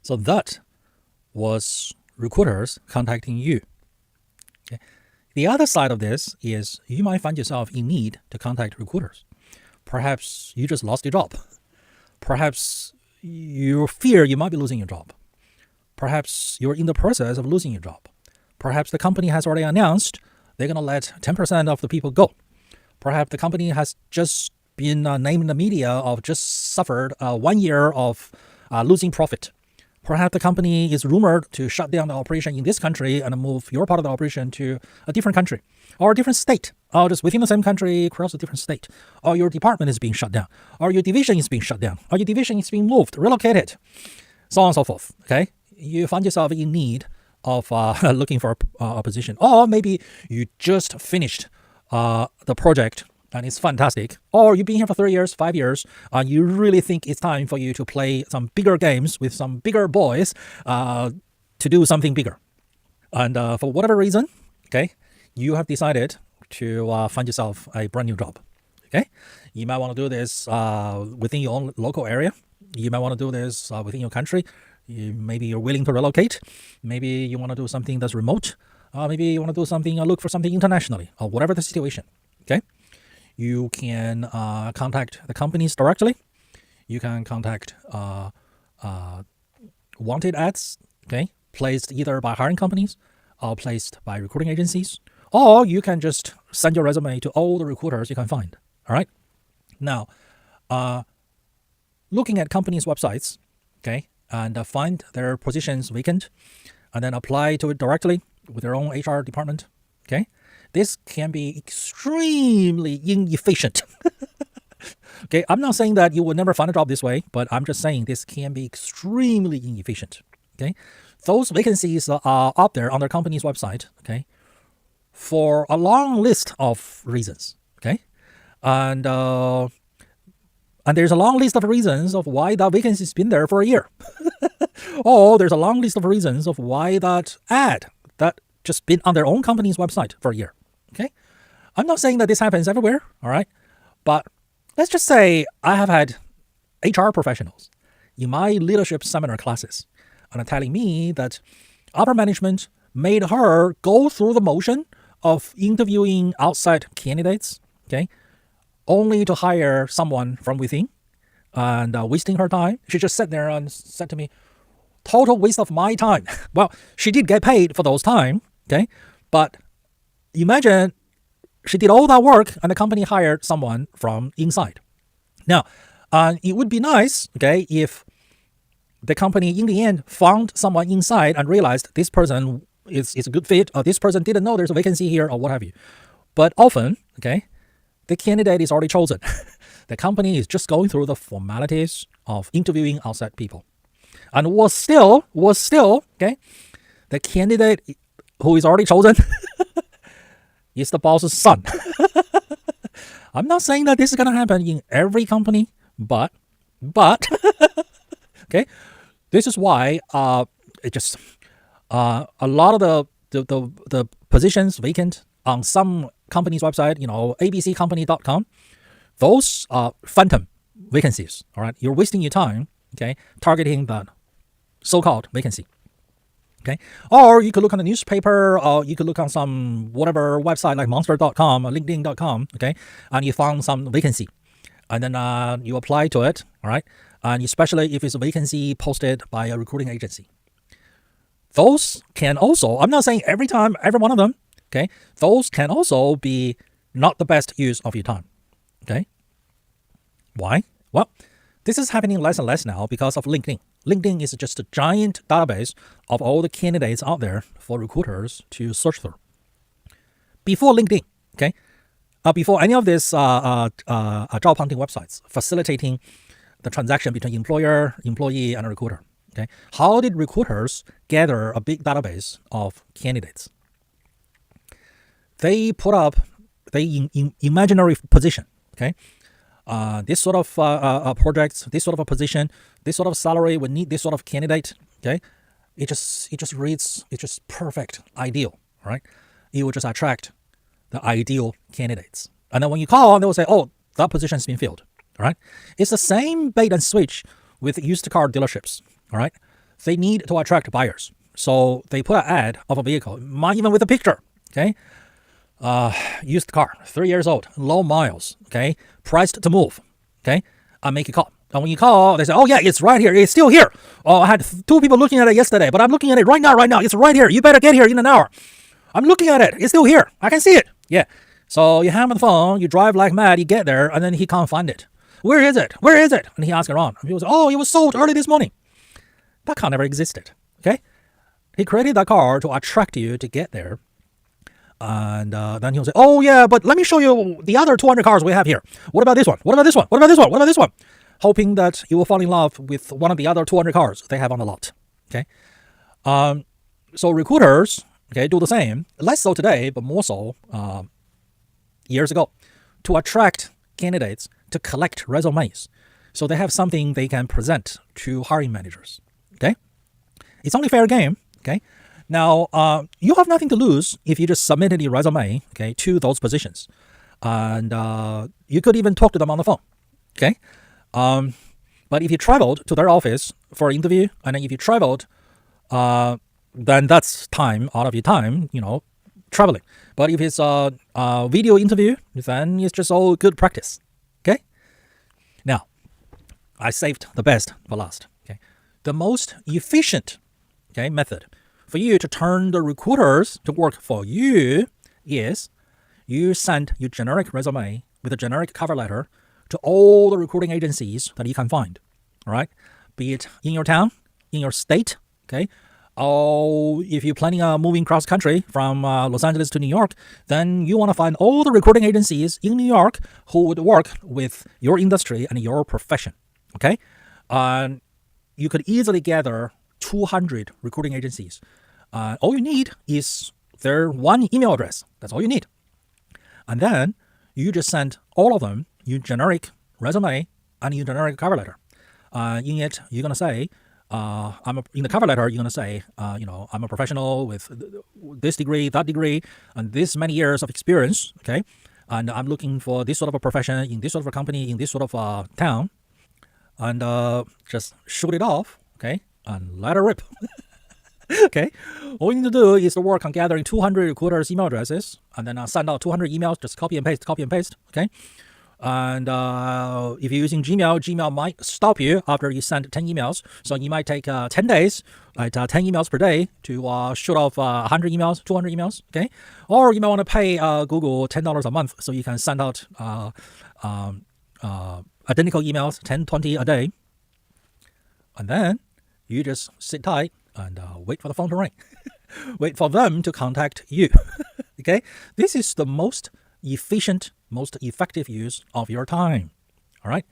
So that was recruiters contacting you. Okay. The other side of this is you might find yourself in need to contact recruiters. Perhaps you just lost your job. Perhaps you fear you might be losing your job. Perhaps you're in the process of losing your job. Perhaps the company has already announced they're going to let 10% of the people go. Perhaps the company has just been named in the media of just suffered 1 year of losing profit. Perhaps the company is rumored to shut down the operation in this country and move your part of the operation to a different country or a different state, or just within the same country across a different state, or your department is being shut down, or your division is being shut down, or your division is being moved, relocated, so on and so forth. Okay, you find yourself in need of looking for a position, or maybe you just finished the project and it's fantastic, or you've been here for 3 years, 5 years, and you really think it's time for you to play some bigger games with some bigger boys to do something bigger. And for whatever reason, okay, you have decided to find yourself a brand new job. Okay, you might want to do this within your own local area. You might want to do this within your country. Maybe you're willing to relocate. Maybe you want to do something that's remote. Maybe you want to do something, look for something internationally, or whatever the situation. Okay. You can contact the companies directly. You can contact wanted ads, okay, placed either by hiring companies or placed by recruiting agencies. Or you can just send your resume to all the recruiters you can find. All right. Now, looking at companies' websites, okay, and find their positions vacant, and then apply to it directly with their own HR department. Okay. This can be extremely inefficient. Okay, I'm not saying that you will never find a job this way, but I'm just saying this can be extremely inefficient. Okay, those vacancies are up there on their company's website. Okay, for a long list of reasons. Okay, and there's a long list of reasons of why that vacancy's been there for a year. Or there's a long list of reasons of why that ad that just been on their own company's website for a year. Okay, I'm not saying that this happens everywhere, all right, but let's just say I have had HR professionals in my leadership seminar classes and are telling me that upper management made her go through the motion of interviewing outside candidates, okay, only to hire someone from within and wasting her time. She just sat there and said to me, total waste of my time. Well, she did get paid for those time, okay, but imagine she did all that work and the company hired someone from inside. Now, it would be nice, okay, if the company in the end found someone inside and realized this person is a good fit, or this person didn't know there's a vacancy here, or what have you. But often, okay, the candidate is already chosen. The company is just going through the formalities of interviewing outside people. And was still, okay, the candidate who is already chosen is the boss's son. I'm not saying that this is going to happen in every company, but, okay, this is why it just a lot of the positions vacant on some company's website, abccompany.com, those are phantom vacancies. All right, you're wasting your time, okay, targeting that so-called vacancy. Okay, or you could look on the newspaper, or you could look on some whatever website like monster.com or linkedin.com, okay, and you found some vacancy, and then you apply to it, all right, and especially if it's a vacancy posted by a recruiting agency. Those can also, I'm not saying every time, every one of them, okay, those can also be not the best use of your time, okay. Why? Well, this is happening less and less now because of LinkedIn. LinkedIn is just a giant database of all the candidates out there for recruiters to search through. Before LinkedIn, okay, before any of these job hunting websites facilitating the transaction between employer, employee, and a recruiter, okay, how did recruiters gather a big database of candidates? They put up the imaginary position, okay. This sort of projects, this sort of a position, this sort of salary would need this sort of candidate. Okay, it just reads, it's just perfect, ideal, right? It will just attract the ideal candidates, and then when you call, they will say, "Oh, that position has been filled." All right, it's the same bait and switch with used car dealerships. All right, they need to attract buyers. So they put an ad of a vehicle, even with a picture, okay? Used car, 3 years old, low miles, okay? Priced to move, okay? I make a call. And when you call, they say, oh yeah, it's right here. It's still here. Oh, I had 2 people looking at it yesterday, but I'm looking at it right now. It's right here. You better get here in an hour. I'm looking at it. It's still here. I can see it. Yeah. So you hang on the phone, you drive like mad, you get there, and then he can't find it. Where is it? Where is it? And he asks around. And people say, oh, it was sold early this morning. That car never existed. Okay? He created that car to attract you to get there. And then he'll say, oh yeah, but let me show you the other 200 cars we have here. What about this one? What about this one? What about this one? What about this one? Hoping that you will fall in love with one of the other 200 cars they have on the lot. Okay? So recruiters, okay, do the same. Less so today, but more so years ago, to attract candidates to collect resumes. So they have something they can present to hiring managers. Okay? It's only fair game. Okay? Now, you have nothing to lose if you just submitted your resume, okay, to those positions. And you could even talk to them on the phone. Okay? But if you traveled to their office for an interview, and then if you traveled, then that's time out of your time, traveling. But if it's a video interview, then it's just all good practice. Okay? Now, I saved the best for last. Okay? The most efficient, okay, method for you to turn the recruiters to work for you is you send your generic resume with a generic cover letter to all the recruiting agencies that you can find. All right? Be it in your town, in your state, okay? Or if you're planning on moving cross country from Los Angeles to New York, then you want to find all the recruiting agencies in New York who would work with your industry and your profession. Okay? You could easily gather 200 recruiting agencies. All you need is their one email address. That's all you need. And then you just send all of them your generic resume and your generic cover letter. In it, you're going to say, in the cover letter, you're going to say, I'm a professional with this degree, that degree, and this many years of experience, okay? And I'm looking for this sort of a profession in this sort of a company, in this sort of town. And just shoot it off, okay? And let it rip. Okay? All you need to do is to work on gathering 200 recruiters' email addresses, and then send out 200 emails, just copy and paste, okay? And if you're using Gmail might stop you after you send 10 emails. So you might take 10 days, 10 emails per day to shoot off 100 emails, 200 emails, okay? Or you might want to pay Google $10 a month so you can send out identical emails, 10, 20 a day. And then you just sit tight and wait for the phone to ring. Wait for them to contact you. Okay? This is the most efficient, most effective use of your time. All right?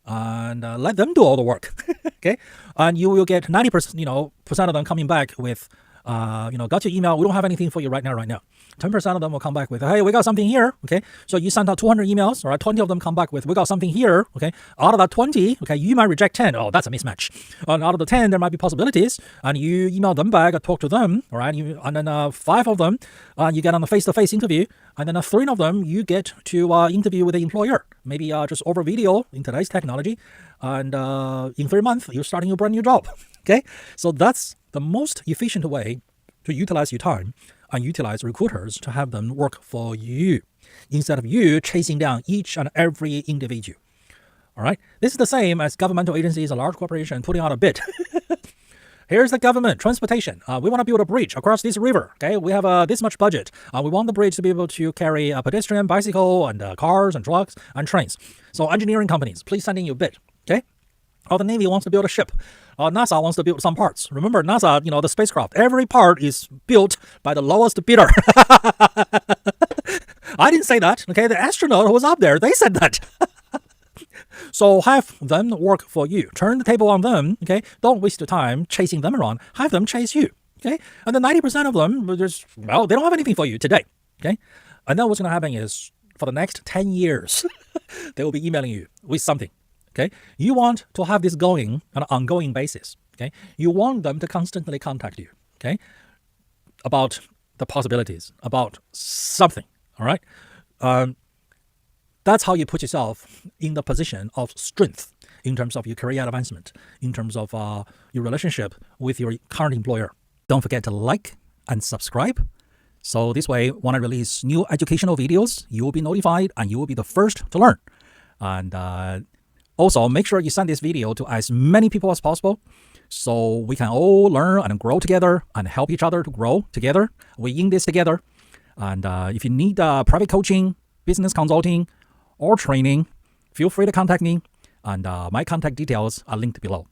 And let them do all the work. Okay? And you will get 90%, percent of them coming back with, got your email. We don't have anything for you right now. 10% of them will come back with, hey, we got something here. Okay. So you sent out 200 emails, all right? 20 of them come back with, we got something here. Okay. Out of that 20, okay, you might reject 10. Oh, that's a mismatch. And out of the 10, there might be possibilities. And you email them back, talk to them, all right? And then 5 of them, you get on a face-to-face interview. And then 3 of them, you get to interview with the employer. Maybe just over video in today's technology. And in 3 months, you're starting a brand new job. Okay. So that's the most efficient way to utilize your time and utilize recruiters to have them work for you instead of you chasing down each and every individual. All right. This is the same as governmental agencies, a large corporation putting out a bid. Here's the government, transportation. We want to build a bridge across this river. Okay. We have this much budget. We want the bridge to be able to carry a pedestrian, bicycle, and cars and trucks and trains. So engineering companies, please send in your bid. Okay. Or the Navy wants to build a ship. NASA wants to build some parts. Remember, NASA, the spacecraft, every part is built by the lowest bidder. I didn't say that. Okay, the astronaut who was up there, they said that. So have them work for you. Turn the table on them. Okay, don't waste your time chasing them around. Have them chase you. Okay, and then 90% of them will just, they don't have anything for you today. Okay, and then what's going to happen is for the next 10 years, they will be emailing you with something. Okay, you want to have this going on an ongoing basis. Okay, you want them to constantly contact you. Okay, about the possibilities, about something. All right, that's how you put yourself in the position of strength in terms of your career advancement, in terms of your relationship with your current employer. Don't forget to like and subscribe. So this way, when I release new educational videos, you will be notified and you will be the first to learn. And also, make sure you send this video to as many people as possible so we can all learn and grow together and help each other to grow together. We're in this together. And if you need private coaching, business consulting, or training, feel free to contact me. And my contact details are linked below.